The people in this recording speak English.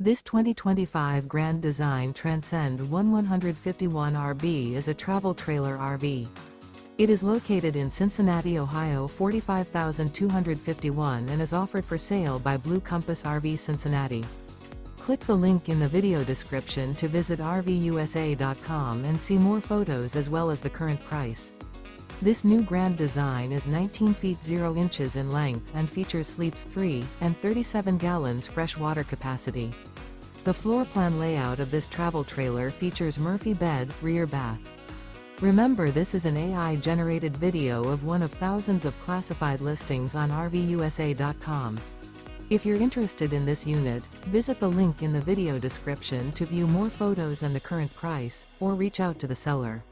This 2025 Grand Design Transcend One 151 RV is a travel trailer RV. It is located in Cincinnati, Ohio 45251 and is offered for sale by Blue Compass RV Cincinnati. Click the link in the video description to visit RVUSA.com and see more photos as well as the current price. This new Grand Design is 19 feet 0 inches in length and features sleeps 3 and 37 gallons fresh water capacity. The floor plan layout of this travel trailer features Murphy bed, rear bath. Remember, this is an AI-generated video of one of thousands of classified listings on RVUSA.com. If you're interested in this unit, visit the link in the video description to view more photos and the current price, or reach out to the seller.